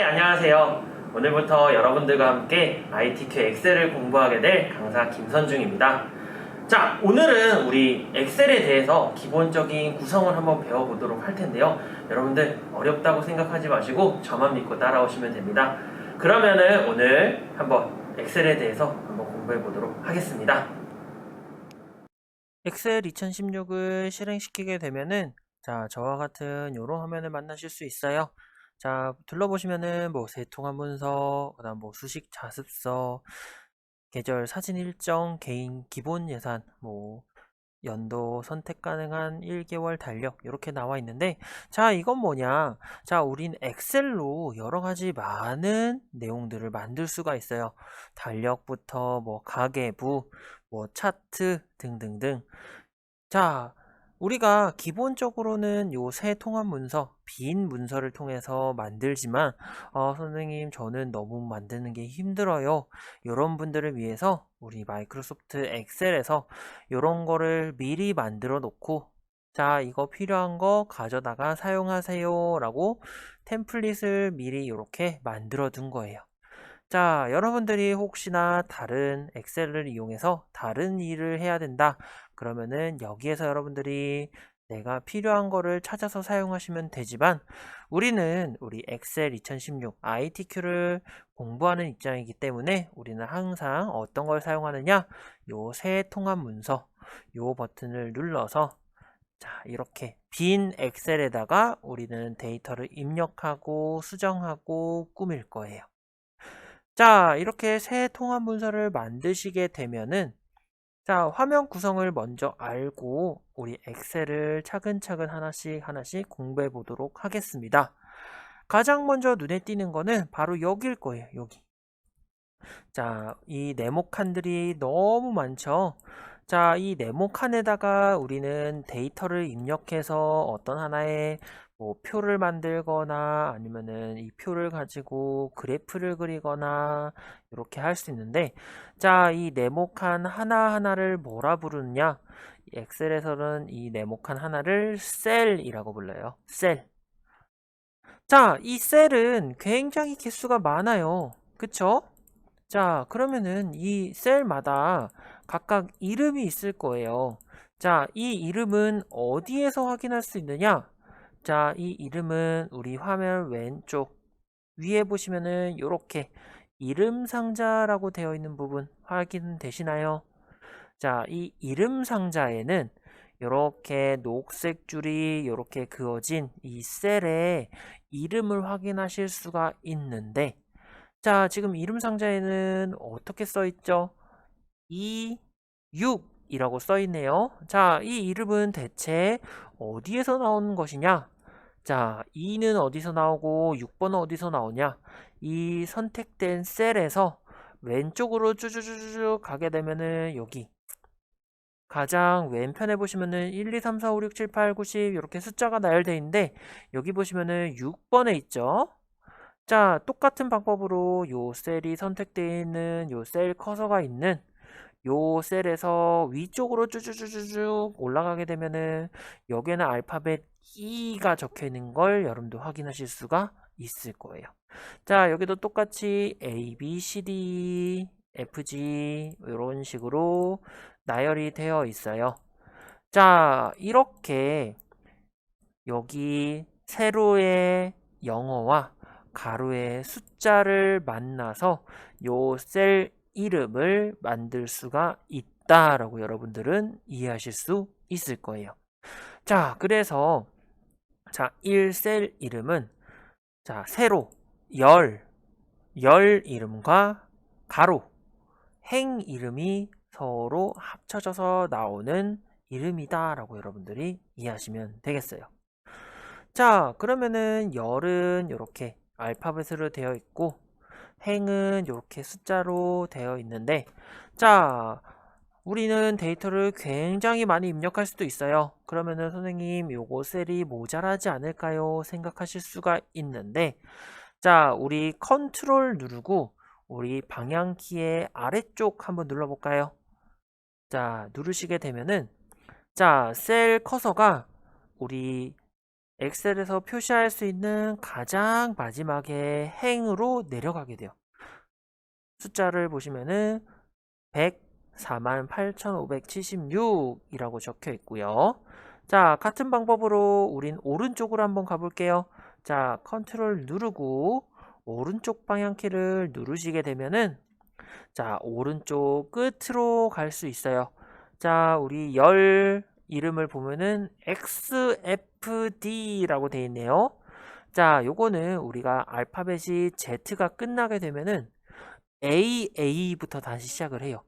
안녕하세요. 오늘부터 여러분들과 함께 ITQ 엑셀을 공부하게 될 강사 김선중입니다. 자, 오늘은 우리 엑셀에 대해서 기본적인 구성을 한번 배워보도록 할 텐데요. 여러분들 어렵다고 생각하지 마시고 저만 믿고 따라오시면 됩니다. 그러면은 오늘 한번 엑셀에 대해서 한번 공부해보도록 하겠습니다. 엑셀 2016을 실행시키게 되면은 저와 같은 이런 화면을 만나실 수 있어요. 자, 둘러보시면은 세통화 문서, 그다음 수식 자습서, 계절 사진 일정, 개인 기본 예산, 연도 선택 가능한 1개월 달력 이렇게 나와 있는데, 자, 이건 뭐냐? 자, 우린 엑셀로 여러 가지 많은 내용들을 만들 수가 있어요. 달력부터 가계부, 차트 등등등. 자, 우리가 기본적으로는 요 새 통합 문서, 빈 문서를 통해서 만들지만, 선생님, 저는 너무 만드는 게 힘들어요. 이런 분들을 위해서 우리 마이크로소프트 엑셀에서 이런 거를 미리 만들어 놓고, 자, 이거 필요한 거 가져다가 사용하세요 라고 템플릿을 미리 이렇게 만들어 둔 거예요. 자, 여러분들이 혹시나 다른 엑셀을 이용해서 다른 일을 해야 된다. 그러면은 여기에서 여러분들이 내가 필요한 거를 찾아서 사용하시면 되지만, 우리는 우리 엑셀 2016 ITQ를 공부하는 입장이기 때문에 우리는 항상 어떤 걸 사용하느냐? 요 새 통합 문서, 요 버튼을 눌러서 자, 이렇게 빈 엑셀에다가 우리는 데이터를 입력하고 수정하고 꾸밀 거예요. 자, 이렇게 새 통합 문서를 만드시게 되면은 자, 화면 구성을 먼저 알고 우리 엑셀을 차근차근 하나씩 공부해 보도록 하겠습니다. 가장 먼저 눈에 띄는 거는 바로 여길 거예요. 여기. 자, 이 네모칸들이 너무 많죠. 자, 이 네모칸에다가 우리는 데이터를 입력해서 어떤 하나의 표를 만들거나 아니면은 이 표를 가지고 그래프를 그리거나 이렇게 할 수 있는데, 자, 이 네모칸 하나하나를 뭐라 부르느냐? 엑셀에서는 이 네모칸 하나를 셀이라고 불러요. 셀. 자, 이 셀은 굉장히 개수가 많아요. 그쵸? 자, 그러면은 이 셀마다 각각 이름이 있을 거예요. 자, 이 이름은 어디에서 확인할 수 있느냐? 자, 이 이름은 우리 화면 왼쪽 위에 보시면은 이렇게 이름 상자라고 되어 있는 부분 확인되시나요? 자, 이 이름 상자에는 이렇게 녹색 줄이 이렇게 그어진 이 셀에 이름을 확인하실 수가 있는데, 자, 지금 이름 상자에는 어떻게 써 있죠? 26이라고 써 있네요. 자, 이 이름은 대체 어디에서 나오는 것이냐? 자, 2는 어디서 나오고 6번은 어디서 나오냐? 이 선택된 셀에서 왼쪽으로 쭈쭈쭈쭈 가게 되면은 여기 가장 왼편에 보시면은 1, 2, 3, 4, 5, 6, 7, 8, 9, 10 이렇게 숫자가 나열되어 있는데, 여기 보시면은 6번에 있죠. 자, 똑같은 방법으로 요 셀이 선택되어 있는 요 셀 커서가 있는 요 셀에서 위쪽으로 쭉쭉쭉쭉 올라가게 되면은 여기에는 알파벳 E가 적혀 있는 걸 여러분도 확인하실 수가 있을 거예요. 자, 여기도 똑같이 A, B, C, D, F, G 이런 식으로 나열이 되어 있어요. 자, 이렇게 여기 세로의 영어와 가로의 숫자를 만나서 요 셀 이름을 만들 수가 있다라고 여러분들은 이해하실 수 있을 거예요. 자, 그래서 1셀 이름은 세로, 열 이름과 가로, 행 이름이 서로 합쳐져서 나오는 이름이다라고 여러분들이 이해하시면 되겠어요. 자, 그러면은 열은 이렇게 알파벳으로 되어 있고 행은 이렇게 숫자로 되어 있는데, 자, 우리는 데이터를 굉장히 많이 입력할 수도 있어요. 그러면은 선생님 요거 셀이 모자라지 않을까요? 생각하실 수가 있는데, 자, 우리 컨트롤 누르고 우리 방향키의 아래쪽 한번 눌러볼까요? 자, 누르시게 되면은 셀 커서가 우리 엑셀에서 표시할 수 있는 가장 마지막에 행으로 내려가게 돼요. 숫자를 보시면은 104만8,576이라고 적혀 있고요. 자, 같은 방법으로 우린 오른쪽으로 한번 가볼게요. 자, 컨트롤 누르고 오른쪽 방향키를 누르시게 되면은 자, 오른쪽 끝으로 갈 수 있어요. 자, 우리 열 이름을 보면은 XFD라고 되어 있네요. 자, 요거는 우리가 알파벳이 Z가 끝나게 되면은 AA부터 다시 시작을 해요.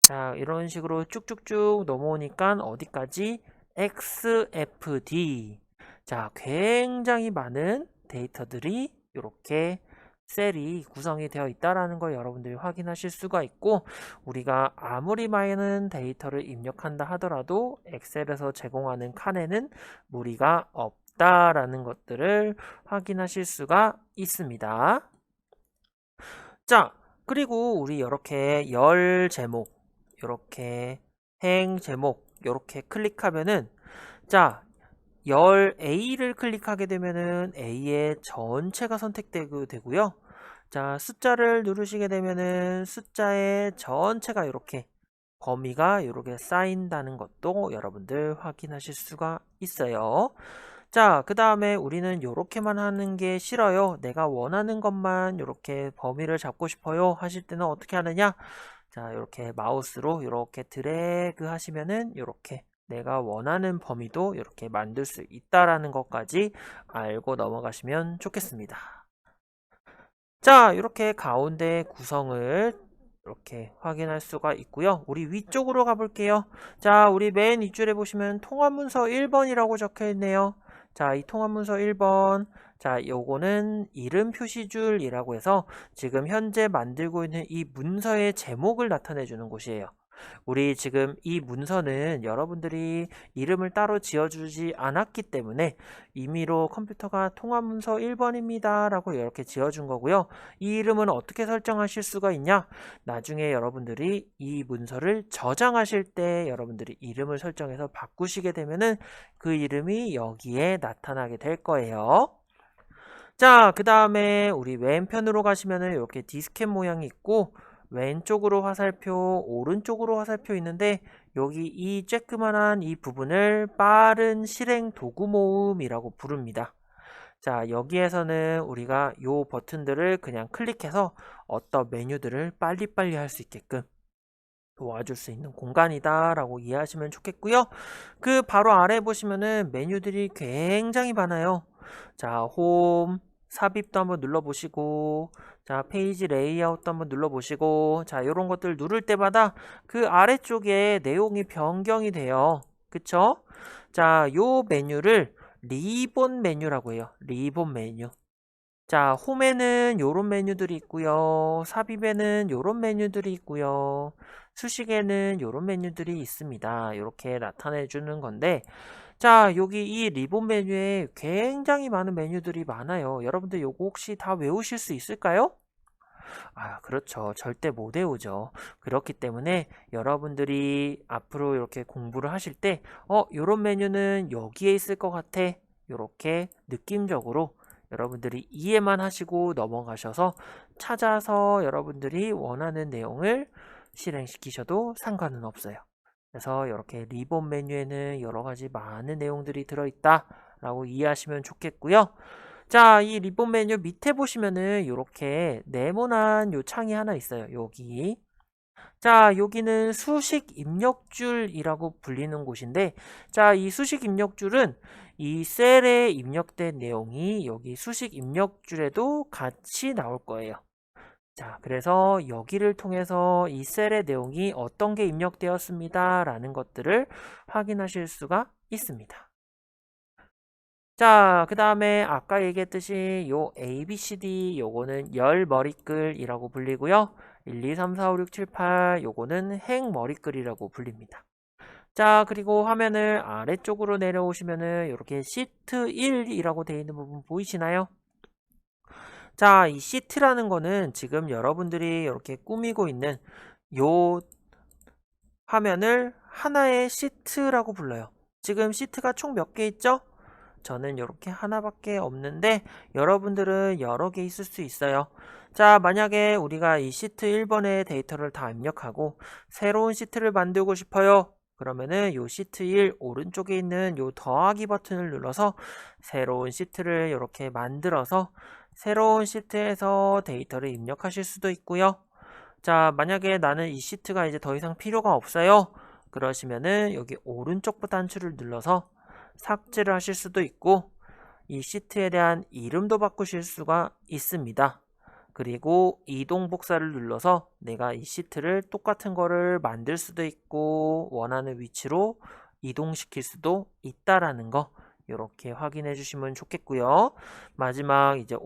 자, 이런 식으로 쭉쭉쭉 넘어오니까 어디까지? XFD. 자, 굉장히 많은 데이터들이 이렇게 셀이 구성이 되어 있다라는 걸 여러분들이 확인하실 수가 있고, 우리가 아무리 많은 데이터를 입력한다 하더라도 엑셀에서 제공하는 칸에는 무리가 없다라는 것들을 확인하실 수가 있습니다. 자, 그리고 우리 이렇게 열 제목, 이렇게 행 제목, 이렇게 클릭하면은 자, 열 A를 클릭하게 되면은 A의 전체가 선택되고요. 자, 숫자를 누르시게 되면은 숫자의 전체가 이렇게 범위가 이렇게 쌓인다는 것도 여러분들 확인하실 수가 있어요. 자, 그 다음에 우리는 이렇게만 하는 게 싫어요. 내가 원하는 것만 이렇게 범위를 잡고 싶어요. 하실 때는 어떻게 하느냐? 자, 이렇게 마우스로 이렇게 드래그 하시면은 이렇게 내가 원하는 범위도 이렇게 만들 수 있다라는 것까지 알고 넘어가시면 좋겠습니다. 자, 이렇게 가운데 구성을 이렇게 확인할 수가 있고요. 우리 위쪽으로 가볼게요. 자, 우리 맨 윗줄에 보시면 통합문서 1번이라고 적혀 있네요. 자, 이 통합문서 1번. 자, 요거는 이름 표시줄이라고 해서 지금 현재 만들고 있는 이 문서의 제목을 나타내 주는 곳이에요. 우리 지금 이 문서는 여러분들이 이름을 따로 지어주지 않았기 때문에 임의로 컴퓨터가 통합문서 1번입니다 라고 이렇게 지어준 거고요. 이 이름은 어떻게 설정하실 수가 있냐? 나중에 여러분들이 이 문서를 저장하실 때 여러분들이 이름을 설정해서 바꾸시게 되면은 그 이름이 여기에 나타나게 될 거예요. 자, 그 다음에 우리 왼편으로 가시면은 이렇게 디스켓 모양이 있고 왼쪽으로 화살표, 오른쪽으로 화살표 있는데 여기 이 쬐끄만한 이 부분을 빠른 실행 도구 모음이라고 부릅니다. 자, 여기에서는 우리가 요 버튼들을 그냥 클릭해서 어떤 메뉴들을 빨리빨리 할 수 있게끔 도와줄 수 있는 공간이다 라고 이해하시면 좋겠고요. 그 바로 아래 보시면은 메뉴들이 굉장히 많아요. 자, 홈, 삽입도 한번 눌러보시고, 자, 페이지 레이아웃도 한번 눌러보시고, 자, 이런 것들 누를 때마다 그 아래쪽에 내용이 변경이 돼요. 그쵸? 자, 요 메뉴를 리본 메뉴라고 해요. 리본 메뉴. 자, 홈에는 요런 메뉴들이 있고요. 삽입에는 요런 메뉴들이 있고요. 수식에는 요런 메뉴들이 있습니다. 이렇게 나타내 주는 건데 자, 여기 이 리본 메뉴에 굉장히 많은 메뉴들이 많아요. 여러분들 요거 혹시 다 외우실 수 있을까요? 아, 그렇죠. 절대 못 외우죠. 그렇기 때문에 여러분들이 앞으로 이렇게 공부를 하실 때, 요런 메뉴는 여기에 있을 것 같아. 이렇게 느낌적으로 여러분들이 이해만 하시고 넘어가셔서 찾아서 여러분들이 원하는 내용을 실행시키셔도 상관은 없어요. 그래서 이렇게 리본 메뉴에는 여러 가지 많은 내용들이 들어있다 라고 이해하시면 좋겠고요. 자, 이 리본 메뉴 밑에 보시면은 이렇게 네모난 요 창이 하나 있어요. 여기. 자, 여기는 수식 입력줄이라고 불리는 곳인데, 자, 이 수식 입력줄은 이 셀에 입력된 내용이 여기 수식 입력줄에도 같이 나올 거예요. 자, 그래서 여기를 통해서 이 셀의 내용이 어떤 게 입력되었습니다. 라는 것들을 확인하실 수가 있습니다. 자, 그 다음에 아까 얘기했듯이 요 ABCD 요거는 열 머리글이라고 불리고요. 1, 2, 3, 4, 5, 6, 7, 8 요거는 행 머리글이라고 불립니다. 자, 그리고 화면을 아래쪽으로 내려오시면은 이렇게 시트 1이라고 되어 있는 부분 보이시나요? 자, 이 시트라는 거는 지금 여러분들이 이렇게 꾸미고 있는 요 화면을 하나의 시트라고 불러요. 지금 시트가 총 몇 개 있죠? 저는 이렇게 하나밖에 없는데 여러분들은 여러 개 있을 수 있어요. 자, 만약에 우리가 이 시트 1번의 데이터를 다 입력하고 새로운 시트를 만들고 싶어요. 그러면은 요 시트 1 오른쪽에 있는 요 더하기 버튼을 눌러서 새로운 시트를 이렇게 만들어서 새로운 시트에서 데이터를 입력하실 수도 있고요. 자, 만약에 나는 이 시트가 이제 더 이상 필요가 없어요. 그러시면은 여기 오른쪽 단추를 눌러서 삭제를 하실 수도 있고 이 시트에 대한 이름도 바꾸실 수가 있습니다. 그리고 이동 복사를 눌러서 내가 이 시트를 똑같은 거를 만들 수도 있고 원하는 위치로 이동시킬 수도 있다라는 거 이렇게 확인해 주시면 좋겠고요. 마지막 이제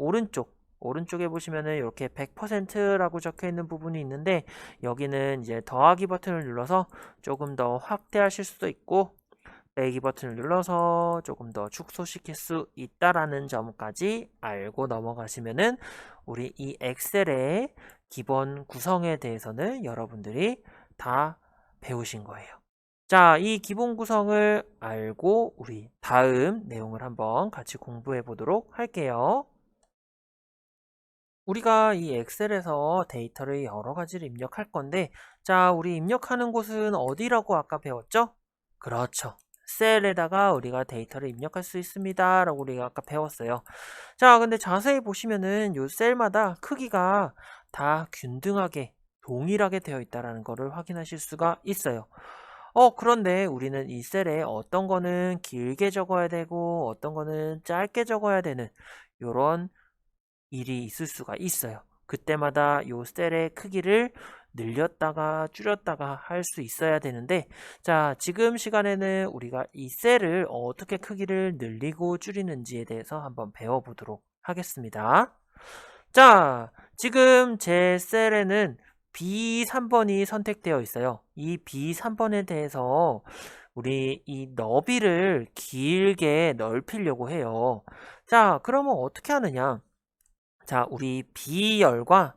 오른쪽에 보시면은 이렇게 100%라고 적혀 있는 부분이 있는데 여기는 이제 더하기 버튼을 눌러서 조금 더 확대하실 수도 있고 빼기 버튼을 눌러서 조금 더 축소시킬 수 있다라는 점까지 알고 넘어가시면은 우리 이 엑셀의 기본 구성에 대해서는 여러분들이 다 배우신 거예요. 자, 이 기본 구성을 알고 우리 다음 내용을 한번 같이 공부해 보도록 할게요. 우리가 이 엑셀에서 데이터를 여러 가지를 입력할 건데, 자, 우리 입력하는 곳은 어디라고 아까 배웠죠? 그렇죠. 셀에다가 우리가 데이터를 입력할 수 있습니다. 라고 우리가 아까 배웠어요. 자, 근데 자세히 보시면은 요 셀마다 크기가 다 균등하게 동일하게 되어 있다는 것을 확인하실 수가 있어요. 그런데 우리는 이 셀에 어떤 거는 길게 적어야 되고 어떤 거는 짧게 적어야 되는 요런 일이 있을 수가 있어요. 그때마다 요 셀의 크기를 늘렸다가 줄였다가 할 수 있어야 되는데 자, 지금 시간에는 우리가 이 셀을 어떻게 크기를 늘리고 줄이는지에 대해서 한번 배워보도록 하겠습니다. 자, 지금 제 셀에는 B3번이 선택되어 있어요. 이 B3번에 대해서 우리 이 너비를 길게 넓히려고 해요. 자, 그러면 어떻게 하느냐? 자, 우리 B열과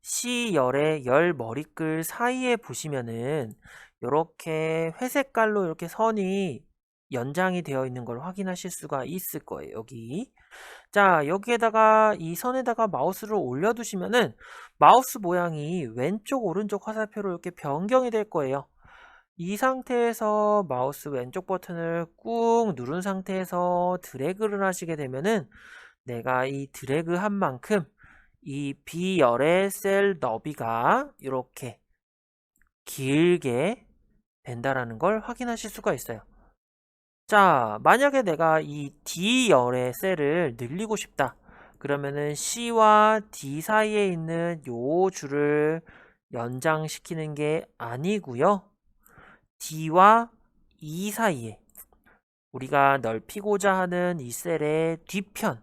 C열의 열 머리글 사이에 보시면은 이렇게 회색깔로 이렇게 선이 연장이 되어 있는 걸 확인하실 수가 있을 거예요. 여기. 자, 여기에다가 이 선에다가 마우스를 올려두시면은 마우스 모양이 왼쪽 오른쪽 화살표로 이렇게 변경이 될 거예요. 이 상태에서 마우스 왼쪽 버튼을 꾹 누른 상태에서 드래그를 하시게 되면은 내가 이 드래그 한 만큼 이 B열의 셀 너비가 이렇게 길게 된다라는 걸 확인하실 수가 있어요. 자, 만약에 내가 이 D열의 셀을 늘리고 싶다. 그러면은 C와 D 사이에 있는 요 줄을 연장시키는 게 아니고요. D와 E 사이에 우리가 넓히고자 하는 이 셀의 뒤편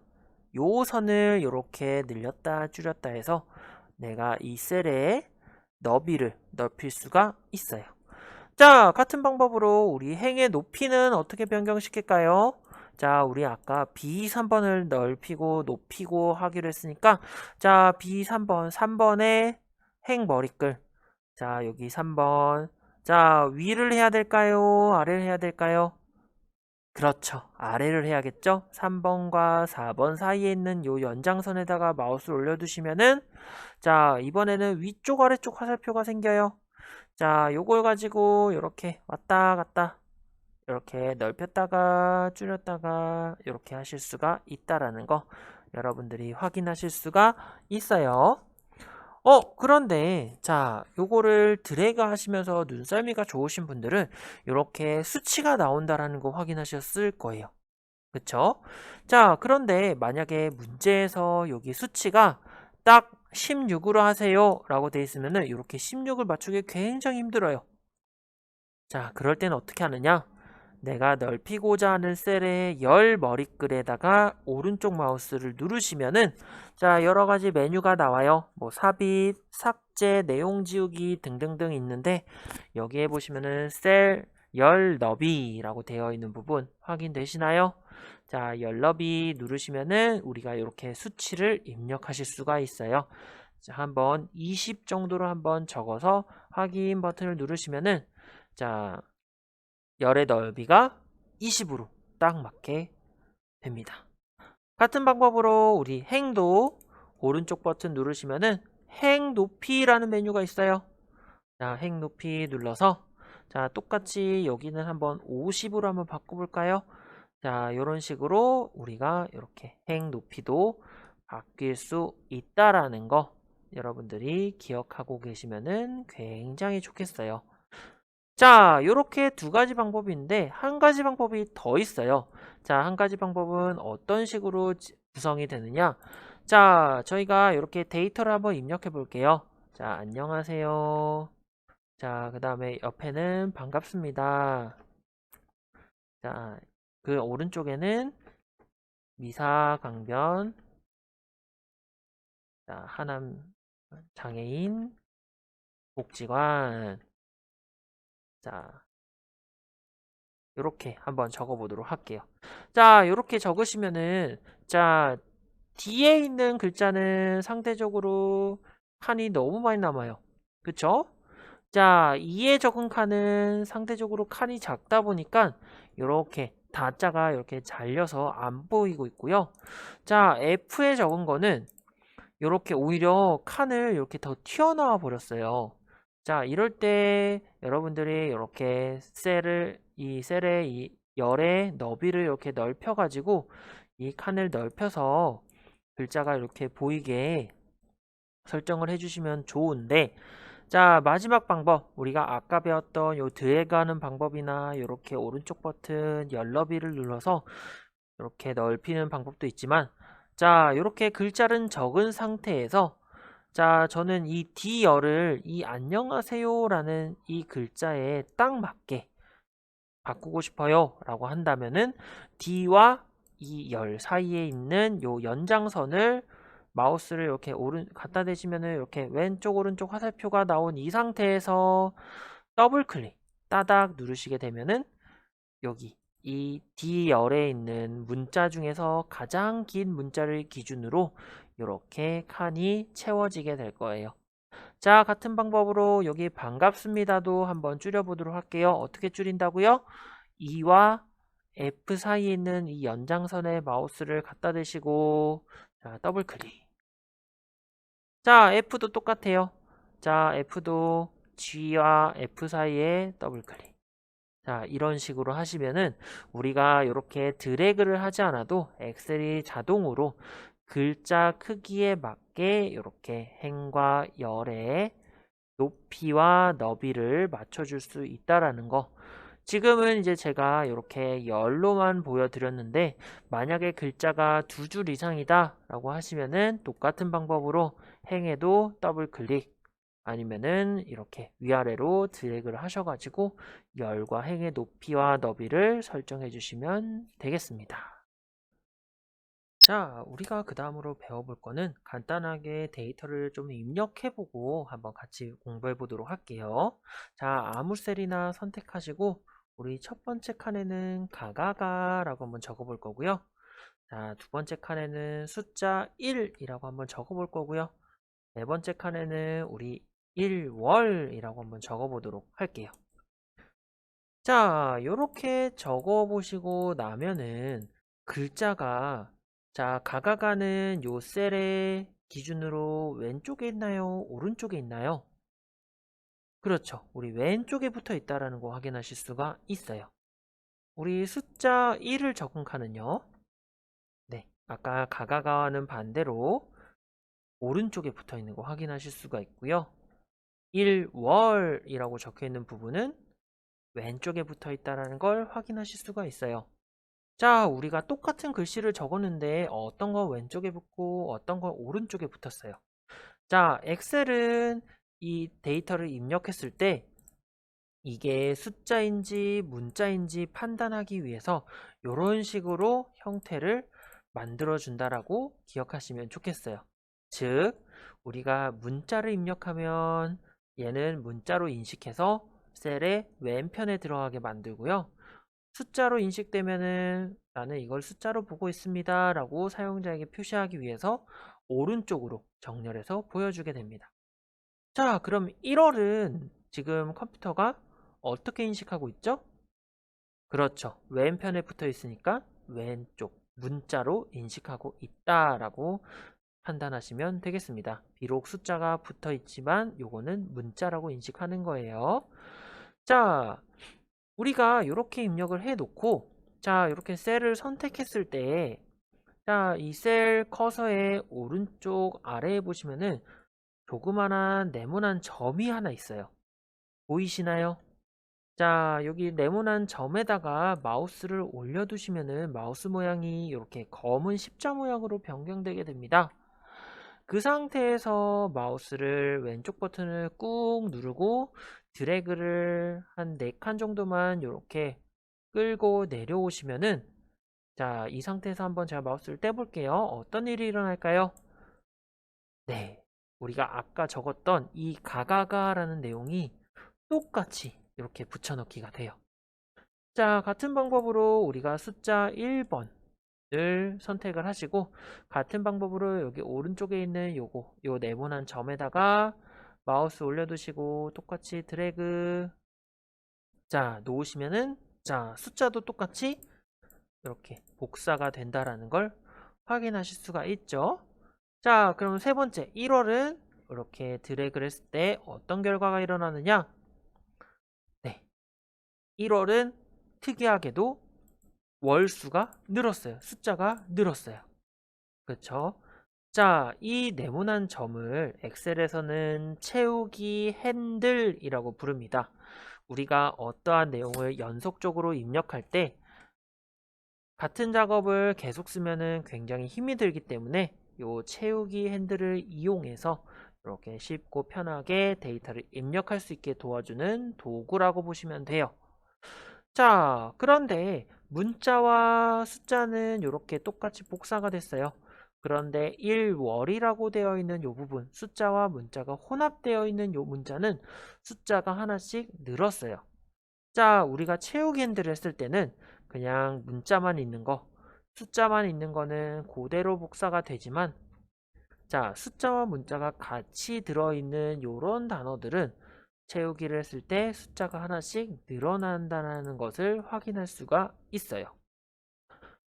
요 선을 이렇게 늘렸다 줄였다 해서 내가 이 셀의 너비를 넓힐 수가 있어요. 자, 같은 방법으로 우리 행의 높이는 어떻게 변경시킬까요? 자, 우리 아까 B3번을 넓히고 높이고 하기로 했으니까 자, B3번, 3번의 행 머리글. 자, 여기 3번. 자, 위를 해야 될까요? 아래를 해야 될까요? 그렇죠. 아래를 해야겠죠? 3번과 4번 사이에 있는 요 연장선에다가 마우스를 올려두시면은 자, 이번에는 위쪽 아래쪽 화살표가 생겨요. 자, 요걸 가지고 이렇게 왔다 갔다 이렇게 넓혔다가 줄였다가 이렇게 하실 수가 있다라는 거 여러분들이 확인하실 수가 있어요. 그런데 자, 요거를 드래그 하시면서 눈썰미가 좋으신 분들은 이렇게 수치가 나온다라는 거 확인하셨을 거예요. 그쵸? 자, 그런데 만약에 문제에서 여기 수치가 딱 16으로 하세요 라고 돼 있으면은 이렇게 16을 맞추기 굉장히 힘들어요. 자, 그럴 때는 어떻게 하느냐? 내가 넓히고자 하는 셀의 열 머리글에다가 오른쪽 마우스를 누르시면은 자, 여러 가지 메뉴가 나와요. 뭐 삽입, 삭제, 내용 지우기 등등등 있는데 여기에 보시면은 셀 열 너비라고 되어 있는 부분 확인되시나요? 자, 열 너비 누르시면은 우리가 이렇게 수치를 입력하실 수가 있어요. 자, 한번 20 정도로 한번 적어서 확인 버튼을 누르시면은 자, 열의 넓이가 20으로 딱 맞게 됩니다. 같은 방법으로 우리 행도 오른쪽 버튼 누르시면은 행 높이라는 메뉴가 있어요. 자, 행 높이 눌러서 자, 똑같이 여기는 한번 50으로 한번 바꿔볼까요? 자, 이런 식으로 우리가 이렇게 행 높이도 바뀔 수 있다라는 거 여러분들이 기억하고 계시면은 굉장히 좋겠어요. 자, 이렇게 두 가지 방법인데 한 가지 방법이 더 있어요. 자, 한 가지 방법은 어떤 식으로 구성이 되느냐? 자, 저희가 이렇게 데이터를 한번 입력해 볼게요. 자, 안녕하세요. 자, 그 다음에 옆에는 반갑습니다. 자, 그 오른쪽에는 미사 강변, 자, 하남 장애인 복지관. 자, 이렇게 한번 적어 보도록 할게요. 자, 이렇게 적으시면은 자, 뒤에 있는 글자는 상대적으로 칸이 너무 많이 남아요. 그쵸? 자, 2에 적은 칸은 상대적으로 칸이 작다 보니까 이렇게 다자가 이렇게 잘려서 안 보이고 있고요. 자, F에 적은 거는 이렇게 오히려 칸을 이렇게 더 튀어나와 버렸어요. 자, 이럴 때 여러분들이 이렇게 이 셀의 이 열의 너비를 이렇게 넓혀 가지고 이 칸을 넓혀서 글자가 이렇게 보이게 설정을 해주시면 좋은데, 자, 마지막 방법, 우리가 아까 배웠던 요 드래그 하는 방법이나 이렇게 오른쪽 버튼 열 너비를 눌러서 이렇게 넓히는 방법도 있지만, 자, 이렇게 글자를 적은 상태에서 자, 저는 이 D열을 이 안녕하세요라는 이 글자에 딱 맞게 바꾸고 싶어요 라고 한다면은 D와 이 열 사이에 있는 요 연장선을 마우스를 이렇게 갖다 대시면은 이렇게 왼쪽 오른쪽 화살표가 나온 이 상태에서 더블 클릭 따닥 누르시게 되면은 여기 이 D열에 있는 문자 중에서 가장 긴 문자를 기준으로 이렇게 칸이 채워지게 될 거예요. 자, 같은 방법으로 여기 반갑습니다도 한번 줄여보도록 할게요. 어떻게 줄인다고요? E와 F 사이에 있는 이 연장선에 마우스를 갖다 대시고 자, 더블 클릭. 자, F도 똑같아요. 자, F도 G와 F 사이에 더블 클릭. 자, 이런 식으로 하시면은 우리가 이렇게 드래그를 하지 않아도 엑셀이 자동으로 글자 크기에 맞게 이렇게 행과 열의 높이와 너비를 맞춰줄 수 있다라는 거. 지금은 이제 제가 이렇게 열로만 보여드렸는데 만약에 글자가 두 줄 이상이다 라고 하시면은 똑같은 방법으로 행에도 더블 클릭 아니면은 이렇게 위아래로 드래그를 하셔가지고 열과 행의 높이와 너비를 설정해 주시면 되겠습니다. 자, 우리가 그 다음으로 배워볼 거는 간단하게 데이터를 좀 입력해보고 한번 같이 공부해보도록 할게요. 자, 아무 셀이나 선택하시고 우리 첫 번째 칸에는 가가가라고 한번 적어볼 거고요. 자, 두 번째 칸에는 숫자 1이라고 한번 적어볼 거고요. 네 번째 칸에는 우리 1월이라고 한번 적어보도록 할게요. 자, 이렇게 적어보시고 나면은 글자가 자, 가가가는 요 셀의 기준으로 왼쪽에 있나요? 오른쪽에 있나요? 그렇죠. 우리 왼쪽에 붙어 있다라는 거 확인하실 수가 있어요. 우리 숫자 1을 적은 칸은요. 네, 아까 가가가와는 반대로 오른쪽에 붙어 있는 거 확인하실 수가 있고요. 1월이라고 적혀 있는 부분은 왼쪽에 붙어 있다라는 걸 확인하실 수가 있어요. 자, 우리가 똑같은 글씨를 적었는데 어떤 거 왼쪽에 붙고 어떤 거 오른쪽에 붙었어요. 자, 엑셀은 이 데이터를 입력했을 때 이게 숫자인지 문자인지 판단하기 위해서 이런 식으로 형태를 만들어 준다라고 기억하시면 좋겠어요. 즉, 우리가 문자를 입력하면 얘는 문자로 인식해서 셀의 왼편에 들어가게 만들고요. 숫자로 인식되면은 나는 이걸 숫자로 보고 있습니다 라고 사용자에게 표시하기 위해서 오른쪽으로 정렬해서 보여주게 됩니다. 자, 그럼 1월은 지금 컴퓨터가 어떻게 인식하고 있죠? 그렇죠. 왼편에 붙어 있으니까 왼쪽 문자로 인식하고 있다라고 판단하시면 되겠습니다. 비록 숫자가 붙어 있지만 요거는 문자라고 인식하는 거예요. 자, 우리가 이렇게 입력을 해 놓고 자, 이렇게 셀을 선택했을 때 자, 이 셀 커서의 오른쪽 아래에 보시면은 조그만한 네모난 점이 하나 있어요. 보이시나요? 자, 여기 네모난 점에다가 마우스를 올려두시면은 마우스 모양이 이렇게 검은 십자 모양으로 변경되게 됩니다. 그 상태에서 마우스를 왼쪽 버튼을 꾹 누르고 드래그를 한 4칸 정도만 이렇게 끌고 내려오시면은 자, 이 상태에서 한번 제가 마우스를 떼볼게요. 어떤 일이 일어날까요? 네, 우리가 아까 적었던 이 가가가라는 내용이 똑같이 이렇게 붙여넣기가 돼요. 자, 같은 방법으로 우리가 숫자 1번을 선택을 하시고 같은 방법으로 여기 오른쪽에 있는 요거 요 네모난 점에다가 마우스 올려두시고 똑같이 드래그 자 놓으시면은 자 숫자도 똑같이 이렇게 복사가 된다라는 걸 확인하실 수가 있죠. 자, 그럼 세 번째 1월은 이렇게 드래그를 했을 때 어떤 결과가 일어나느냐? 네, 1월은 특이하게도 월수가 늘었어요. 숫자가 늘었어요. 그렇죠? 자, 이 네모난 점을 엑셀에서는 채우기 핸들이라고 부릅니다. 우리가 어떠한 내용을 연속적으로 입력할 때 같은 작업을 계속 쓰면은 굉장히 힘이 들기 때문에 이 채우기 핸들을 이용해서 이렇게 쉽고 편하게 데이터를 입력할 수 있게 도와주는 도구라고 보시면 돼요. 자, 그런데 문자와 숫자는 이렇게 똑같이 복사가 됐어요. 그런데 1월이라고 되어 있는 이 부분, 숫자와 문자가 혼합되어 있는 이 문자는 숫자가 하나씩 늘었어요. 자, 우리가 채우기 핸들을 했을 때는 그냥 문자만 있는 거, 숫자만 있는 거는 그대로 복사가 되지만 자, 숫자와 문자가 같이 들어있는 이런 단어들은 채우기를 했을 때 숫자가 하나씩 늘어난다는 것을 확인할 수가 있어요.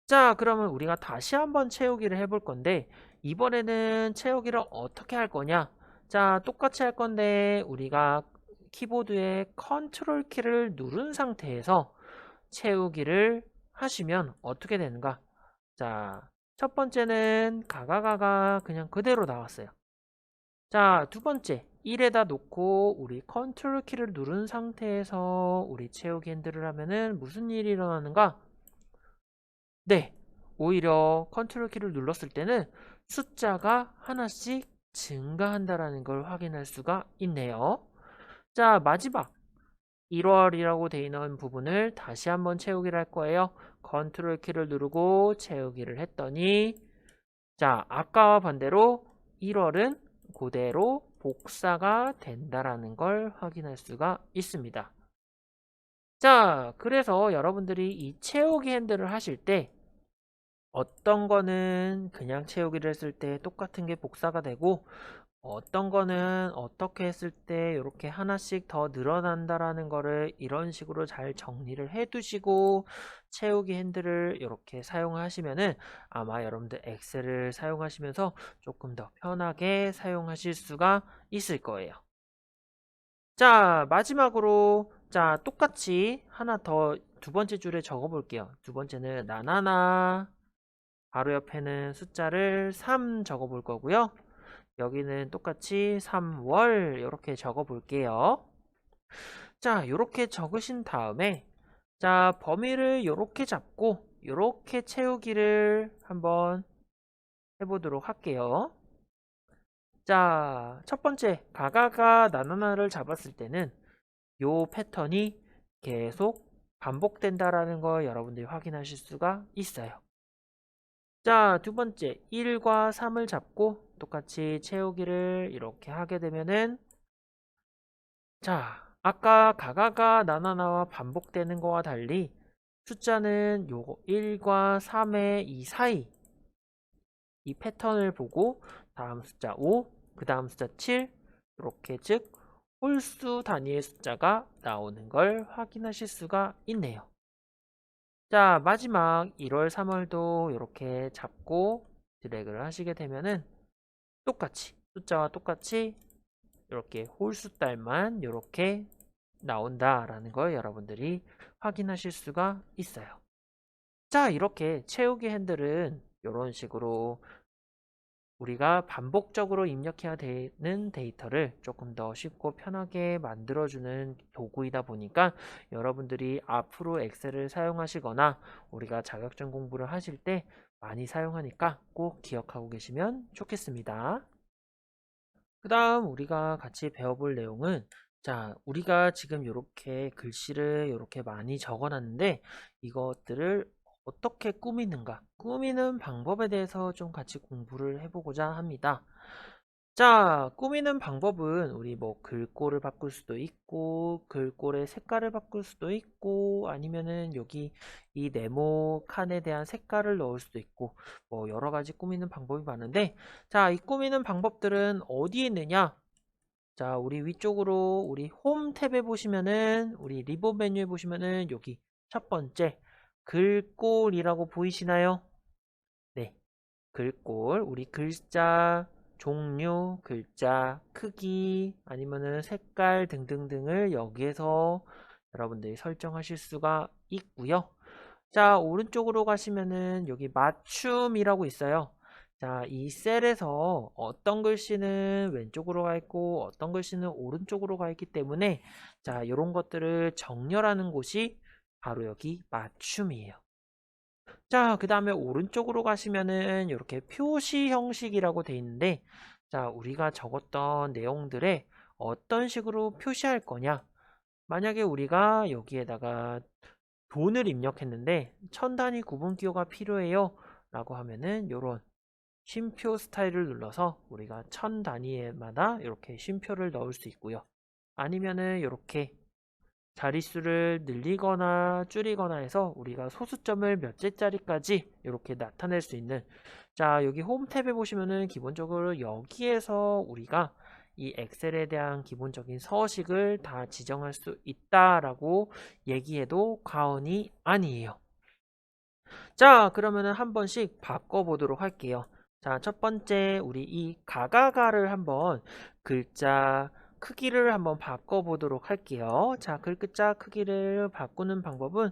자, 그러면 우리가 다시 한번 채우기를 해볼 건데 이번에는 채우기를 어떻게 할 거냐? 자, 똑같이 할 건데 우리가 키보드의 컨트롤 키를 누른 상태에서 채우기를 하시면 어떻게 되는가? 자, 첫 번째는 가가가가 그냥 그대로 나왔어요. 자, 두 번째 1에다 놓고 우리 컨트롤 키를 누른 상태에서 우리 채우기 핸들을 하면은 무슨 일이 일어나는가? 네, 오히려 컨트롤 키를 눌렀을 때는 숫자가 하나씩 증가한다라는 걸 확인할 수가 있네요. 자, 마지막 1월이라고 되어 있는 부분을 다시 한번 채우기를 할 거예요. 컨트롤 키를 누르고 채우기를 했더니 자, 아까와 반대로 1월은 그대로 복사가 된다라는 걸 확인할 수가 있습니다. 자, 그래서 여러분들이 이 채우기 핸들을 하실 때 어떤 거는 그냥 채우기를 했을 때 똑같은 게 복사가 되고 어떤 거는 어떻게 했을 때 이렇게 하나씩 더 늘어난다라는 거를 이런 식으로 잘 정리를 해 두시고 채우기 핸들을 이렇게 사용하시면은 아마 여러분들 엑셀을 사용하시면서 조금 더 편하게 사용하실 수가 있을 거예요. 자, 마지막으로 자, 똑같이 하나 더 두 번째 줄에 적어 볼게요. 두 번째는 나나나 바로 옆에는 숫자를 3 적어 볼 거고요. 여기는 똑같이 3월 이렇게 적어 볼게요. 자, 이렇게 적으신 다음에 자, 범위를 이렇게 잡고 이렇게 채우기를 한번 해보도록 할게요. 자, 첫 번째 가가가 나나나를 잡았을 때는 이 패턴이 계속 반복된다라는 걸 여러분들이 확인하실 수가 있어요. 자, 두 번째 1과 3을 잡고 똑같이 채우기를 이렇게 하게 되면은 자, 아까 가가가 나나나와 반복되는 거와 달리 숫자는 요거 1과 3의 이 사이 이 패턴을 보고 다음 숫자 5, 그 다음 숫자 7 이렇게 즉 홀수 단위의 숫자가 나오는 걸 확인하실 수가 있네요. 자, 마지막 2월, 3월도 이렇게 잡고 드래그를 하시게 되면은 똑같이 숫자와 똑같이 이렇게 홀수달만 이렇게 나온다라는 걸 여러분들이 확인하실 수가 있어요. 자, 이렇게 채우기 핸들은 이런 식으로 우리가 반복적으로 입력해야 되는 데이터를 조금 더 쉽고 편하게 만들어주는 도구이다 보니까 여러분들이 앞으로 엑셀을 사용하시거나 우리가 자격증 공부를 하실 때 많이 사용하니까 꼭 기억하고 계시면 좋겠습니다. 그 다음 우리가 같이 배워볼 내용은 자, 우리가 지금 이렇게 글씨를 이렇게 많이 적어놨는데 이것들을 어떻게 꾸미는가? 꾸미는 방법에 대해서 좀 같이 공부를 해보고자 합니다. 자, 꾸미는 방법은 우리 뭐 글꼴을 바꿀 수도 있고 글꼴의 색깔을 바꿀 수도 있고 아니면은 여기 이 네모 칸에 대한 색깔을 넣을 수도 있고 뭐 여러 가지 꾸미는 방법이 많은데 자, 이 꾸미는 방법들은 어디에 있느냐? 자, 우리 위쪽으로 우리 홈 탭에 보시면은 우리 리본 메뉴에 보시면은 여기 첫 번째 글꼴이라고 보이시나요? 네. 글꼴, 우리 글자 종류, 글자 크기, 아니면은 색깔 등등등을 여기에서 여러분들이 설정하실 수가 있고요. 자, 오른쪽으로 가시면은 여기 맞춤이라고 있어요. 자, 이 셀에서 어떤 글씨는 왼쪽으로 가 있고 어떤 글씨는 오른쪽으로 가 있기 때문에 자, 이런 것들을 정렬하는 곳이 바로 여기 맞춤이에요. 자, 그 다음에 오른쪽으로 가시면은 이렇게 표시 형식이라고 돼 있는데 자, 우리가 적었던 내용들에 어떤 식으로 표시할 거냐? 만약에 우리가 여기에다가 돈을 입력했는데 천 단위 구분기호가 필요해요 라고 하면은 이런 쉼표 스타일을 눌러서 우리가 천 단위마다 이렇게 쉼표를 넣을 수 있고요. 아니면은 이렇게 자릿수를 늘리거나 줄이거나 해서 우리가 소수점을 몇 개짜리까지 이렇게 나타낼 수 있는 자, 여기 홈 탭에 보시면은 기본적으로 여기에서 우리가 이 엑셀에 대한 기본적인 서식을 다 지정할 수 있다라고 얘기해도 과언이 아니에요. 자, 그러면은 한 번씩 바꿔보도록 할게요. 자, 첫 번째 우리 이 가가가를 한번 글자 크기를 한번 바꿔보도록 할게요. 자, 글자 크기를 바꾸는 방법은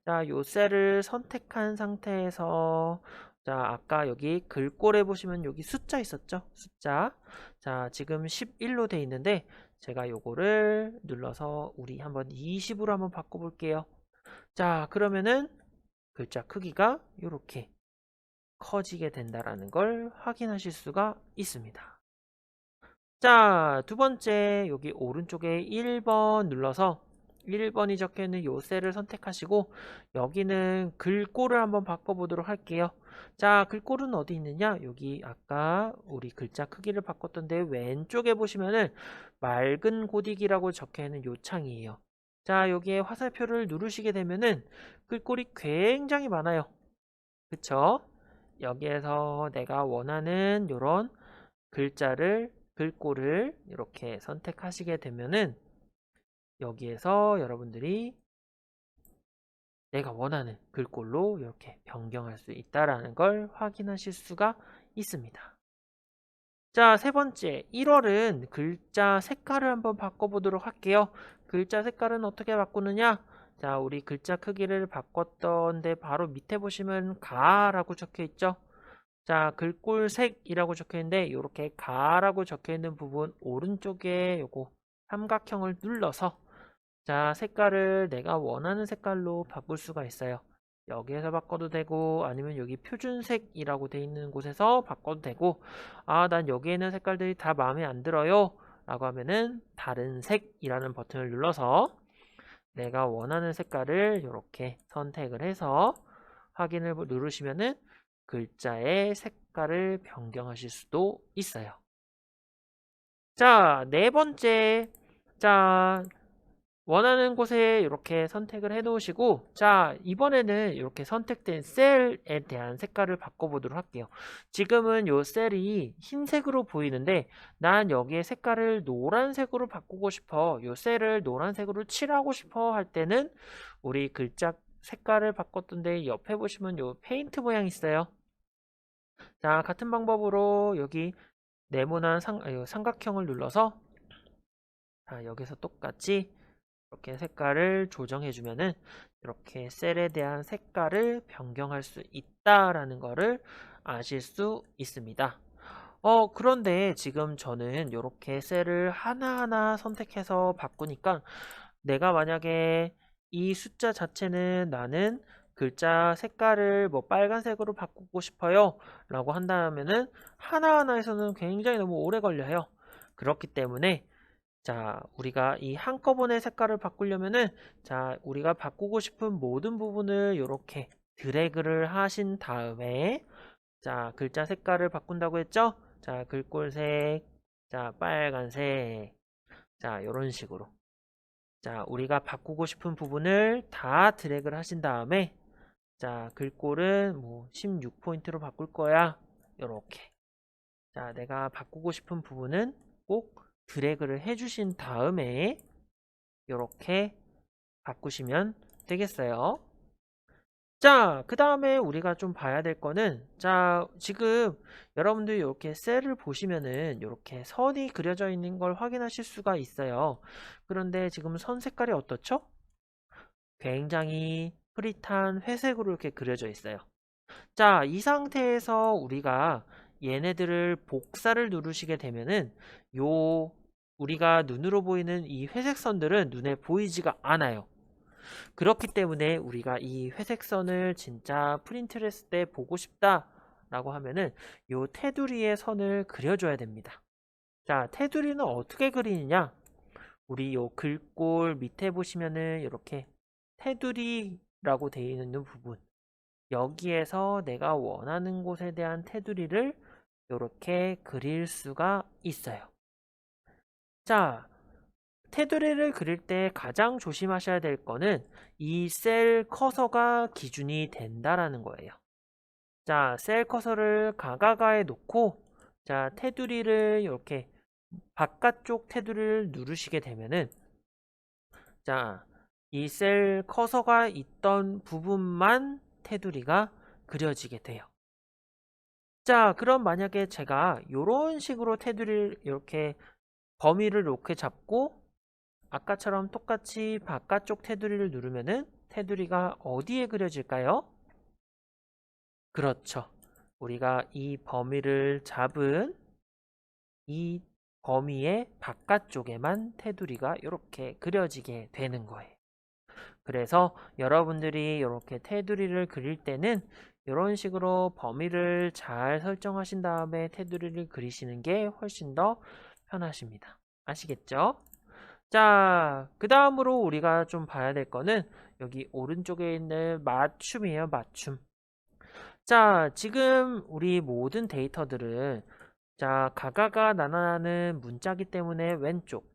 자, 요 셀을 선택한 상태에서 자, 아까 여기 글꼴에 보시면 여기 숫자 있었죠? 숫자. 자, 지금 11로 돼 있는데 제가 요거를 눌러서 우리 한번 20으로 한번 바꿔볼게요. 자, 그러면은 글자 크기가 이렇게 커지게 된다라는 걸 확인하실 수가 있습니다. 자, 두 번째 여기 오른쪽에 1번 눌러서 1번이 적혀있는 요 셀을 선택하시고 여기는 글꼴을 한번 바꿔보도록 할게요. 자, 글꼴은 어디 있느냐? 여기 아까 우리 글자 크기를 바꿨던데 왼쪽에 보시면은 맑은 고딕이라고 적혀있는 요 창이에요. 자, 여기에 화살표를 누르시게 되면은 글꼴이 굉장히 많아요. 그쵸? 여기에서 내가 원하는 요런 글꼴을 이렇게 선택하시게 되면은 여기에서 여러분들이 내가 원하는 글꼴로 이렇게 변경할 수 있다라는 걸 확인하실 수가 있습니다. 자, 세 번째 1월은 글자 색깔을 한번 바꿔보도록 할게요. 글자 색깔은 어떻게 바꾸느냐? 자, 우리 글자 크기를 바꿨던데 바로 밑에 보시면 가라고 적혀 있죠. 자, 글꼴색이라고 적혀 있는데 이렇게 가라고 적혀 있는 부분 오른쪽에 요거 삼각형을 눌러서 자, 색깔을 내가 원하는 색깔로 바꿀 수가 있어요. 여기에서 바꿔도 되고 아니면 여기 표준색이라고 돼 있는 곳에서 바꿔도 되고 아, 난 여기에 있는 색깔들이 다 마음에 안 들어요 라고 하면은 다른 색이라는 버튼을 눌러서 내가 원하는 색깔을 이렇게 선택을 해서 확인을 누르시면은 글자의 색깔을 변경하실 수도 있어요. 자, 네 번째. 자, 원하는 곳에 이렇게 선택을 해 놓으시고 자, 이번에는 이렇게 선택된 셀에 대한 색깔을 바꿔보도록 할게요. 지금은 이 셀이 흰색으로 보이는데 난 여기에 색깔을 노란색으로 바꾸고 싶어. 이 셀을 노란색으로 칠하고 싶어 할 때는 우리 글자 색깔을 바꿨던데 옆에 보시면 요 페인트 모양 있어요. 자, 같은 방법으로 여기 네모난 삼각형을 눌러서 자, 여기서 똑같이 이렇게 색깔을 조정해 주면은 이렇게 셀에 대한 색깔을 변경할 수 있다라는 거를 아실 수 있습니다. 그런데 지금 저는 이렇게 셀을 하나하나 선택해서 바꾸니까 내가 만약에 이 숫자 자체는 나는 글자 색깔을 뭐 빨간색으로 바꾸고 싶어요 라고 한다면은 하나하나에서는 굉장히 너무 오래 걸려요. 그렇기 때문에 자, 우리가 이 한꺼번에 색깔을 바꾸려면은 자, 우리가 바꾸고 싶은 모든 부분을 이렇게 드래그를 하신 다음에 자, 글자 색깔을 바꾼다고 했죠? 자, 글꼴색, 자, 빨간색, 자, 이런 식으로. 자, 우리가 바꾸고 싶은 부분을 다 드래그를 하신 다음에 자, 글꼴은 뭐 16포인트로 바꿀 거야. 요렇게. 자, 내가 바꾸고 싶은 부분은 꼭 드래그를 해주신 다음에 요렇게 바꾸시면 되겠어요. 자, 그 다음에 우리가 좀 봐야 될 거는 자, 지금 여러분들 이렇게 셀을 보시면은 이렇게 선이 그려져 있는 걸 확인하실 수가 있어요. 그런데 지금 선 색깔이 어떻죠? 굉장히 흐릿한 회색으로 이렇게 그려져 있어요. 자, 이 상태에서 우리가 얘네들을 복사를 누르시게 되면은 요 우리가 눈으로 보이는 이 회색 선들은 눈에 보이지가 않아요. 그렇기 때문에 우리가 이 회색 선을 진짜 프린트를 했을 때 보고 싶다 라고 하면은 요 테두리의 선을 그려줘야 됩니다. 자, 테두리는 어떻게 그리느냐? 우리 요 글꼴 밑에 보시면은 이렇게 테두리라고 되어 있는 부분 여기에서 내가 원하는 곳에 대한 테두리를 이렇게 그릴 수가 있어요. 자, 테두리를 그릴 때 가장 조심하셔야 될 거는 이 셀 커서가 기준이 된다라는 거예요. 자, 셀 커서를 가가가에 놓고 자, 테두리를 이렇게 바깥쪽 테두리를 누르시게 되면은 자, 이 셀 커서가 있던 부분만 테두리가 그려지게 돼요. 자, 그럼 만약에 제가 이런 식으로 테두리를 이렇게 범위를 이렇게 잡고 아까처럼 똑같이 바깥쪽 테두리를 누르면은 테두리가 어디에 그려질까요? 그렇죠. 우리가 이 범위를 잡은 이 범위의 바깥쪽에만 테두리가 이렇게 그려지게 되는 거예요. 그래서 여러분들이 이렇게 테두리를 그릴 때는 이런 식으로 범위를 잘 설정하신 다음에 테두리를 그리시는 게 훨씬 더 편하십니다. 아시겠죠? 자, 그 다음으로 우리가 좀 봐야 될 거는 여기 오른쪽에 있는 맞춤이에요, 맞춤. 자, 지금 우리 모든 데이터들은 자, 가가가 나타나는 문자기 때문에 왼쪽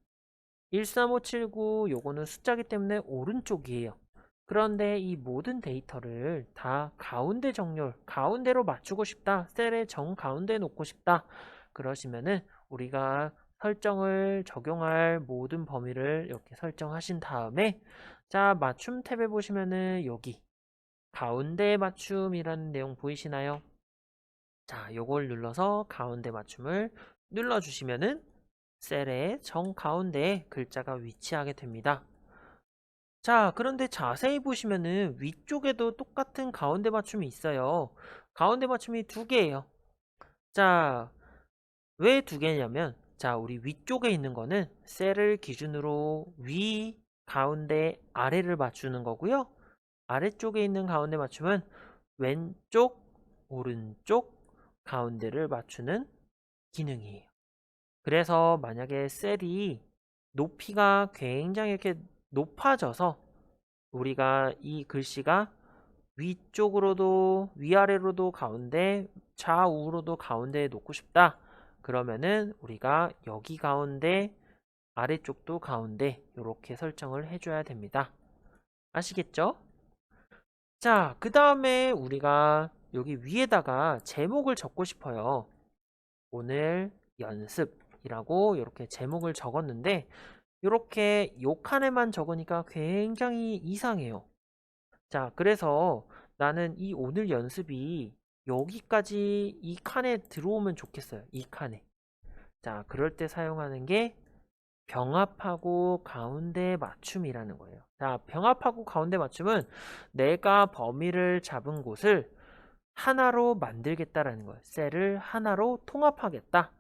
13579 요거는 숫자기 때문에 오른쪽이에요. 그런데 이 모든 데이터를 다 가운데 정렬, 가운데로 맞추고 싶다. 셀의 정 가운데에 놓고 싶다. 그러시면은 우리가 설정을 적용할 모든 범위를 이렇게 설정하신 다음에 자, 맞춤 탭에 보시면은 여기 가운데 맞춤이라는 내용 보이시나요? 자, 요걸 눌러서 가운데 맞춤을 눌러주시면은 셀의 정가운데에 글자가 위치하게 됩니다. 자, 그런데 자세히 보시면은 위쪽에도 똑같은 가운데 맞춤이 있어요. 가운데 맞춤이 두 개예요. 자, 왜 두 개냐면 자, 우리 위쪽에 있는 거는 셀을 기준으로 위, 가운데, 아래를 맞추는 거고요. 아래쪽에 있는 가운데 맞춤은 왼쪽, 오른쪽, 가운데를 맞추는 기능이에요. 그래서 만약에 셀이 높이가 굉장히 이렇게 높아져서 우리가 이 글씨가 위쪽으로도 위아래로도 가운데 좌우로도 가운데에 놓고 싶다. 그러면은 우리가 여기 가운데 아래쪽도 가운데 이렇게 설정을 해줘야 됩니다. 아시겠죠? 자, 그 다음에 우리가 여기 위에다가 제목을 적고 싶어요. 오늘 연습이라고 이렇게 제목을 적었는데 이렇게 요 칸에만 적으니까 굉장히 이상해요. 자, 그래서 나는 이 오늘 연습이 여기까지 이 칸에 들어오면 좋겠어요. 이 칸에. 자, 그럴 때 사용하는 게 병합하고 가운데 맞춤이라는 거예요. 자, 병합하고 가운데 맞춤은 내가 범위를 잡은 곳을 하나로 만들겠다라는 거예요. 셀을 하나로 통합하겠다.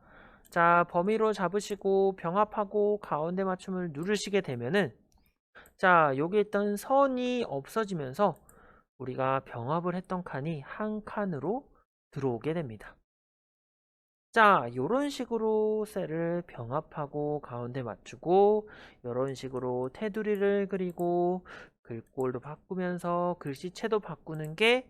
자, 범위로 잡으시고 병합하고 가운데 맞춤을 누르시게 되면은 자, 여기 있던 선이 없어지면서 우리가 병합을 했던 칸이 한 칸으로 들어오게 됩니다. 자, 이런 식으로 셀을 병합하고 가운데 맞추고 이런 식으로 테두리를 그리고 글꼴도 바꾸면서 글씨체도 바꾸는 게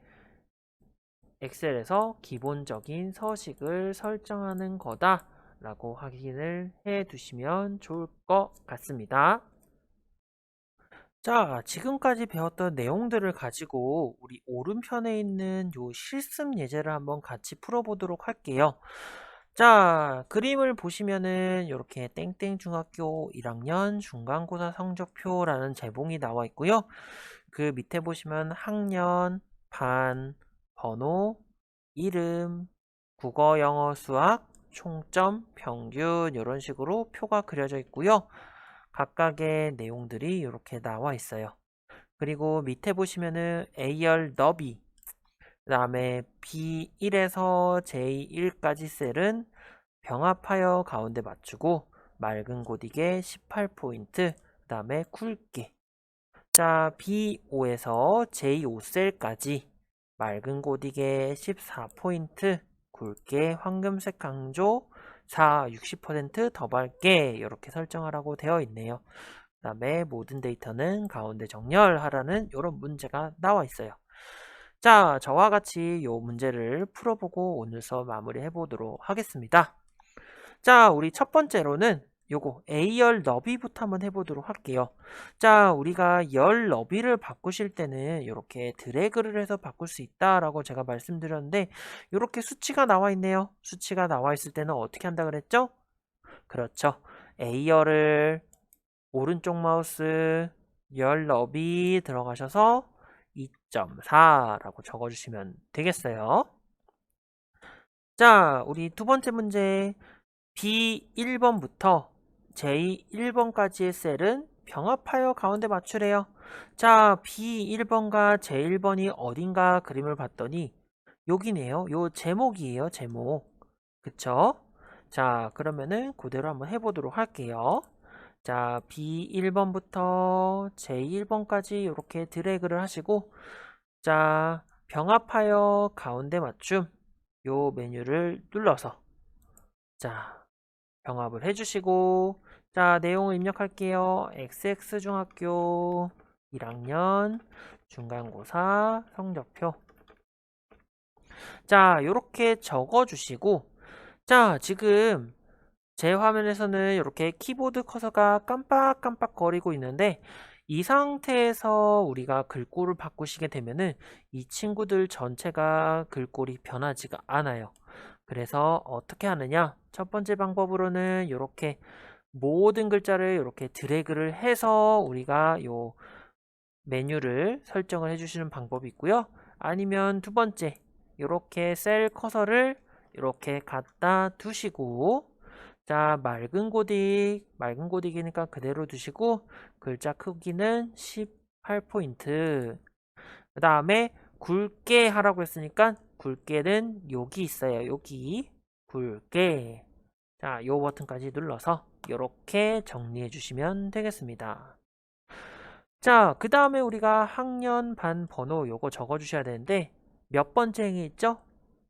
엑셀에서 기본적인 서식을 설정하는 거다 라고 확인을 해 두시면 좋을 것 같습니다. 자, 지금까지 배웠던 내용들을 가지고 우리 오른편에 있는 요 실습 예제를 한번 같이 풀어보도록 할게요. 자, 그림을 보시면은 이렇게 땡땡 중학교 1학년 중간고사 성적표라는 제목이 나와 있고요. 그 밑에 보시면 학년, 반, 번호, 이름, 국어, 영어, 수학, 총점, 평균 이런 식으로 표가 그려져 있고요. 각각의 내용들이 이렇게 나와 있어요. 그리고 밑에 보시면은 A열 너비, 그 다음에 B1에서 J1까지 셀은 병합하여 가운데 맞추고 맑은 고딕에 18포인트, 그 다음에 굵게. 자, B5에서 J5셀까지 맑은 고딕에 14포인트, 굵게 황금색 강조 60%더 밝게 이렇게 설정하라고 되어 있네요. 그 다음에 모든 데이터는 가운데 정렬하라는 이런 문제가 나와 있어요. 자, 저와 같이 이 문제를 풀어보고 오늘 수업 마무리해 보도록 하겠습니다. 자, 우리 첫 번째로는 요거 A열 너비부터 한번 해보도록 할게요. 자, 우리가 열 너비를 바꾸실 때는 이렇게 드래그를 해서 바꿀 수 있다라고 제가 말씀드렸는데 이렇게 수치가 나와 있네요. 수치가 나와 있을 때는 어떻게 한다 그랬죠? 그렇죠. A열을 오른쪽 마우스 열 너비 들어가셔서 2.4라고 적어주시면 되겠어요. 자, 우리 두 번째 문제 B1번부터 J1번까지의 셀은 병합하여 가운데 맞추래요. 자, B1번과 J1번이 어딘가 그림을 봤더니 여기네요. 요 제목이에요, 제목. 그쵸? 자, 그러면은 그대로 한번 해보도록 할게요. 자, B1번부터 J1번까지 이렇게 드래그를 하시고 자, 병합하여 가운데 맞춤 요 메뉴를 눌러서 자, 병합을 해주시고 자, 내용을 입력할게요. XX중학교 1학년 중간고사 성적표 자, 요렇게 적어주시고 자, 지금 제 화면에서는 이렇게 키보드 커서가 깜빡깜빡 거리고 있는데 이 상태에서 우리가 글꼴을 바꾸시게 되면은 이 친구들 전체가 글꼴이 변하지가 않아요. 그래서 어떻게 하느냐? 첫 번째 방법으로는 이렇게 모든 글자를 이렇게 드래그를 해서 우리가 요 메뉴를 설정을 해주시는 방법이 있고요. 아니면 두 번째 이렇게 셀 커서를 이렇게 갖다 두시고 자, 맑은 고딕이니까 그대로 두시고 글자 크기는 18포인트. 그 다음에 굵게 하라고 했으니까 굵게는 여기 있어요. 여기 굵게. 자, 요 버튼까지 눌러서 이렇게 정리해 주시면 되겠습니다. 자, 그 다음에 우리가 학년, 반, 번호 요거 적어 주셔야 되는데 몇 번째 행에 있죠?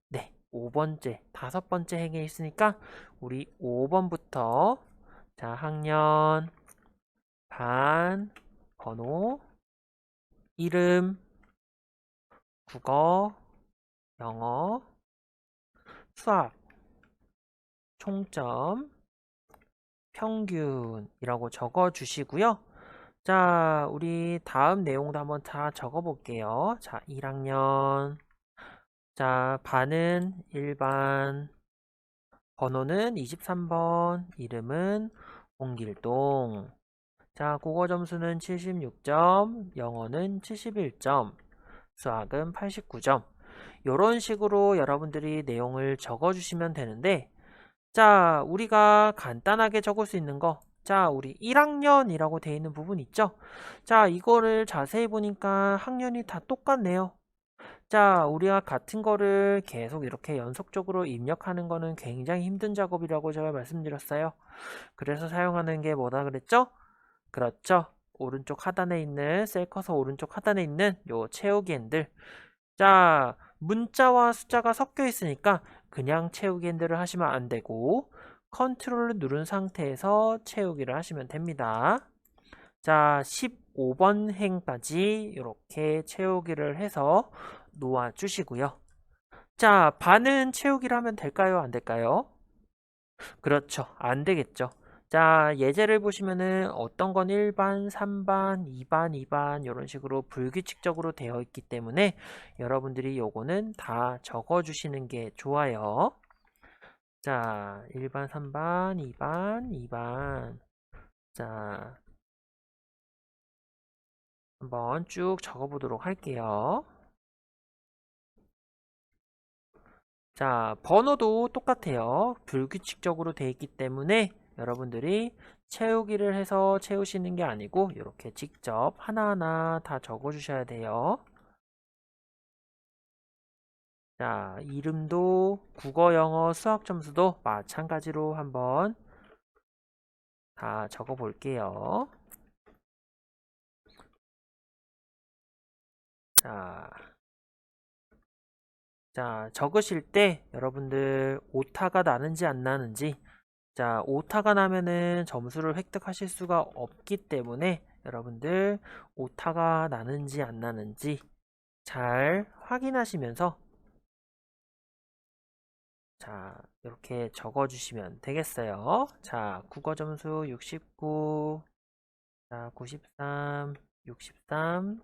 네, 5번째, 5번째 행에 있으니까 우리 5번부터 자, 학년, 반, 번호, 이름, 국어, 영어, 수학, 총점, 평균이라고 적어 주시고요. 자, 우리 다음 내용도 한번 다 적어 볼게요. 자, 1학년. 자, 반은 일반, 번호는 23번, 이름은 홍길동. 자, 국어 점수는 76점, 영어는 71점, 수학은 89점. 이런 식으로 여러분들이 내용을 적어주시면 되는데, 자, 우리가 간단하게 적을 수 있는 거, 자, 우리 1학년이라고 되어 있는 부분 있죠? 자, 이거를 자세히 보니까 학년이 다 똑같네요. 자, 우리가 같은 거를 계속 이렇게 연속적으로 입력하는 거는 굉장히 힘든 작업이라고 제가 말씀드렸어요. 그래서 사용하는 게 뭐다 그랬죠? 그렇죠. 오른쪽 하단에 있는 셀 커서 오른쪽 하단에 있는 요 채우기 핸들. 자, 문자와 숫자가 섞여 있으니까 그냥 채우기 핸들을 하시면 안 되고 컨트롤을 누른 상태에서 채우기를 하시면 됩니다. 자, 15번 행까지 이렇게 채우기를 해서 놓아 주시고요. 자, 반은 채우기를 하면 될까요? 안 될까요? 그렇죠. 안 되겠죠. 자, 예제를 보시면은 어떤 건 1반, 3반, 2반, 2반 이런 식으로 불규칙적으로 되어 있기 때문에 여러분들이 요거는 다 적어 주시는 게 좋아요. 자, 1반, 3반, 2반, 2반. 자, 한번 쭉 적어 보도록 할게요. 자, 번호도 똑같아요. 불규칙적으로 되어 있기 때문에 여러분들이 채우기를 해서 채우시는 게 아니고 이렇게 직접 하나하나 다 적어 주셔야 돼요. 자, 이름도 국어, 영어, 수학 점수도 마찬가지로 한번 다 적어 볼게요. 자, 적으실 때 여러분들 오타가 나는지 안 나는지, 자, 오타가 나면은 점수를 획득하실 수가 없기 때문에 여러분들 오타가 나는지 안 나는지 잘 확인하시면서 자, 이렇게 적어주시면 되겠어요. 자, 국어 점수 69, 자, 93, 63,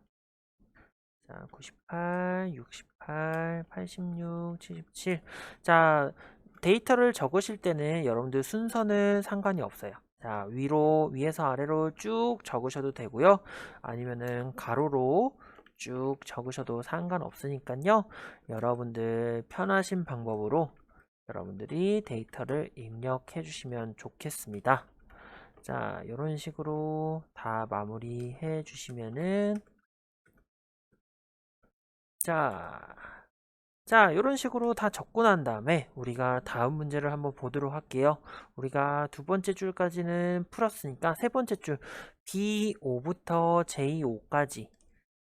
자, 98, 68, 86, 77. 자, 데이터를 적으실 때는 여러분들 순서는 상관이 없어요. 자, 위에서 아래로 쭉 적으셔도 되고요. 아니면은 가로로 쭉 적으셔도 상관없으니까요. 여러분들 편하신 방법으로 여러분들이 데이터를 입력해 주시면 좋겠습니다. 자, 이런 식으로 다 마무리해 주시면은 자, 이런 식으로 다 적고 난 다음에 우리가 다음 문제를 한번 보도록 할게요. 우리가 두 번째 줄까지는 풀었으니까 세 번째 줄 B5부터 J5까지.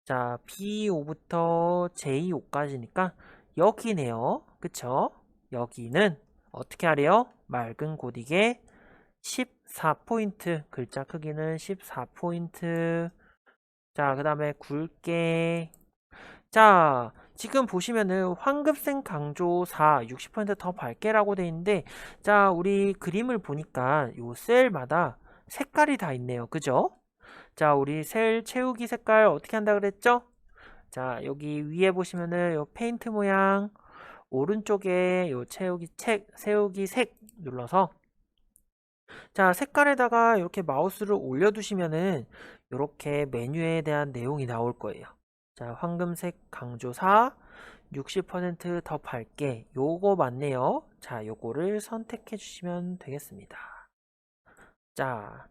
자, B5부터 J5까지니까 여기네요. 그쵸? 여기는 어떻게 하래요? 맑은 고딕에 14포인트, 글자 크기는 14포인트. 자, 그 다음에 굵게. 자, 지금 보시면은 황급생 강조 4, 60%더 밝게라고 돼 있는데, 자, 우리 그림을 보니까 요 셀마다 색깔이 다 있네요. 그죠? 자, 우리 셀 채우기 색깔 어떻게 한다 그랬죠? 자, 여기 위에 보시면은 요 페인트 모양, 오른쪽에 요 세우기 색 눌러서 자, 색깔에다가 이렇게 마우스를 올려두시면은 이렇게 메뉴에 대한 내용이 나올 거예요. 자, 황금색 강조사 60%더 밝게 요거 맞네요. 자, 요거를 선택해 주시면 되겠습니다. 자,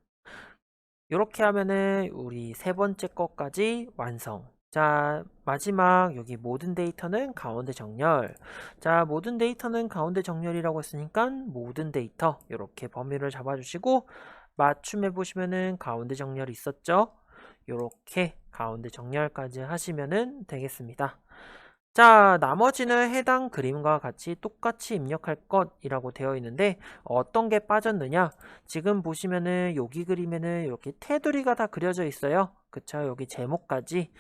이렇게 하면은 우리 세 번째 것까지 완성. 자, 마지막 여기 모든 데이터는 가운데 정렬. 자, 모든 데이터는 가운데 정렬이라고 했으니까 모든 데이터 이렇게 범위를 잡아주시고 맞춤해 보시면은 가운데 정렬이 있었죠? 이렇게 가운데 정렬까지 하시면은 되겠습니다. 자, 나머지는 해당 그림과 같이 똑같이 입력할 것이라고 되어 있는데 어떤 게 빠졌느냐? 지금 보시면은 여기 그림에는 이렇게 테두리가 다 그려져 있어요. 그쵸? 여기 제목까지.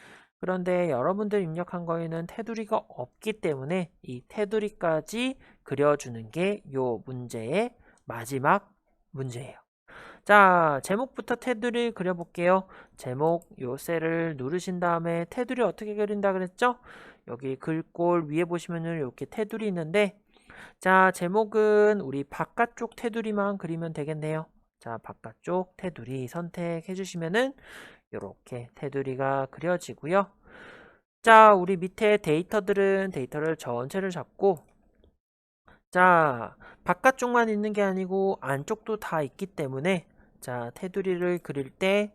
그런데 여러분들 입력한 거에는 테두리가 없기 때문에 이 테두리까지 그려주는 게 요 문제의 마지막 문제예요. 자, 제목부터 테두리 그려볼게요. 제목 요 셀을 누르신 다음에 테두리 어떻게 그린다 그랬죠? 여기 글꼴 위에 보시면은 이렇게 테두리 있는데 자, 제목은 우리 바깥쪽 테두리만 그리면 되겠네요. 자, 바깥쪽 테두리 선택해 주시면은 이렇게 테두리가 그려지고요. 자, 우리 밑에 데이터들은 데이터를 전체를 잡고 자, 바깥쪽만 있는 게 아니고 안쪽도 다 있기 때문에 자, 테두리를 그릴 때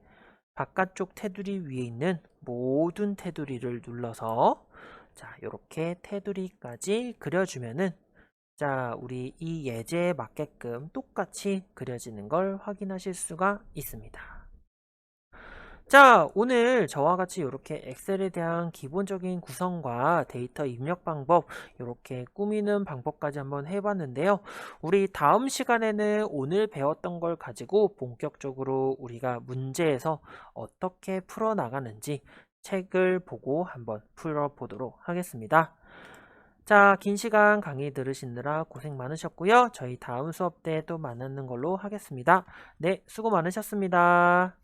바깥쪽 테두리 위에 있는 모든 테두리를 눌러서 자, 이렇게 테두리까지 그려주면은 자, 우리 이 예제에 맞게끔 똑같이 그려지는 걸 확인하실 수가 있습니다. 자, 오늘 저와 같이 이렇게 엑셀에 대한 기본적인 구성과 데이터 입력 방법, 이렇게 꾸미는 방법까지 한번 해봤는데요. 우리 다음 시간에는 오늘 배웠던 걸 가지고 본격적으로 우리가 문제에서 어떻게 풀어나가는지 책을 보고 한번 풀어보도록 하겠습니다. 자, 긴 시간 강의 들으시느라 고생 많으셨고요. 저희 다음 수업 때 또 만나는 걸로 하겠습니다. 네, 수고 많으셨습니다.